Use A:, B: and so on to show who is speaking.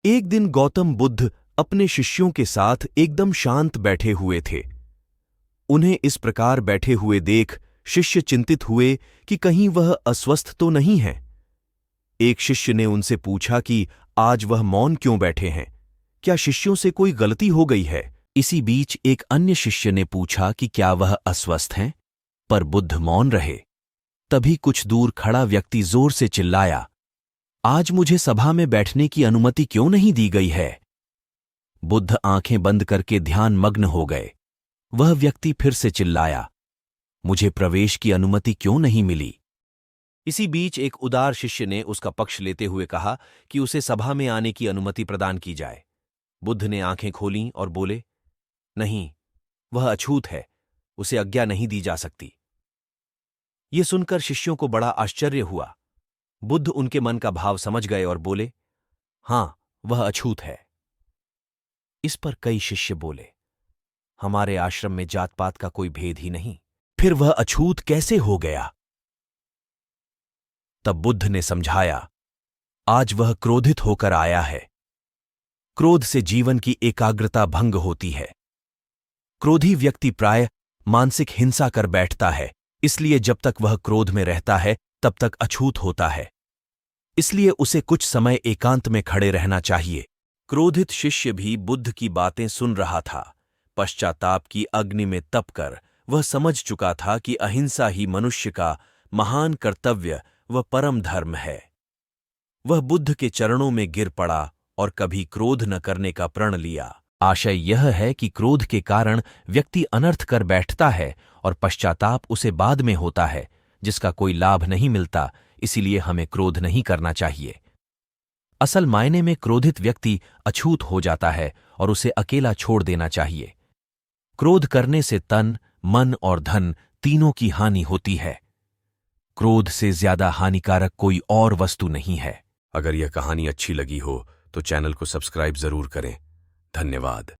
A: एक दिन गौतम बुद्ध अपने शिष्यों के साथ एकदम शांत बैठे हुए थे। उन्हें इस प्रकार बैठे हुए देख शिष्य चिंतित हुए कि कहीं वह अस्वस्थ तो नहीं है। एक शिष्य ने उनसे पूछा कि आज वह मौन क्यों बैठे हैं, क्या शिष्यों से कोई गलती हो गई है। इसी बीच एक अन्य शिष्य ने पूछा कि क्या वह अस्वस्थ हैं, पर बुद्ध मौन रहे। तभी कुछ दूर खड़ा व्यक्ति जोर से चिल्लाया, आज मुझे सभा में बैठने की अनुमति क्यों नहीं दी गई है। बुद्ध आंखें बंद करके ध्यान मग्न हो गए। वह व्यक्ति फिर से चिल्लाया, मुझे प्रवेश की अनुमति क्यों नहीं मिली। इसी बीच एक उदार शिष्य ने उसका पक्ष लेते हुए कहा कि उसे सभा में आने की अनुमति प्रदान की जाए। बुद्ध ने आंखें खोलीं और बोले, नहीं, वह अछूत है, उसे आज्ञा नहीं दी जा सकती। ये सुनकर शिष्यों को बड़ा आश्चर्य हुआ। बुद्ध उनके मन का भाव समझ गए और बोले, हां, वह अछूत है। इस पर कई शिष्य बोले, हमारे आश्रम में जात पात का कोई भेद ही नहीं, फिर वह अछूत कैसे हो गया। तब बुद्ध ने समझाया, आज वह क्रोधित होकर आया है। क्रोध से जीवन की एकाग्रता भंग होती है। क्रोधी व्यक्ति प्राय मानसिक हिंसा कर बैठता है, इसलिए जब तक वह क्रोध में रहता है तब तक अछूत होता है। इसलिए उसे कुछ समय एकांत में खड़े रहना चाहिए। क्रोधित शिष्य भी बुद्ध की बातें सुन रहा था। पश्चाताप की अग्नि में तपकर वह समझ चुका था कि अहिंसा ही मनुष्य का महान कर्तव्य व परम धर्म है। वह बुद्ध के चरणों में गिर पड़ा और कभी क्रोध न करने का प्रण लिया। आशय यह है कि क्रोध के कारण व्यक्ति अनर्थ कर बैठता है और पश्चाताप उसे बाद में होता है, जिसका कोई लाभ नहीं मिलता। इसीलिए हमें क्रोध नहीं करना चाहिए। असल मायने में क्रोधित व्यक्ति अछूत हो जाता है और उसे अकेला छोड़ देना चाहिए। क्रोध करने से तन, मन और धन तीनों की हानि होती है। क्रोध से ज्यादा हानिकारक कोई और वस्तु नहीं है।
B: अगर यह कहानी अच्छी लगी हो तो चैनल को सब्सक्राइब जरूर करें। धन्यवाद।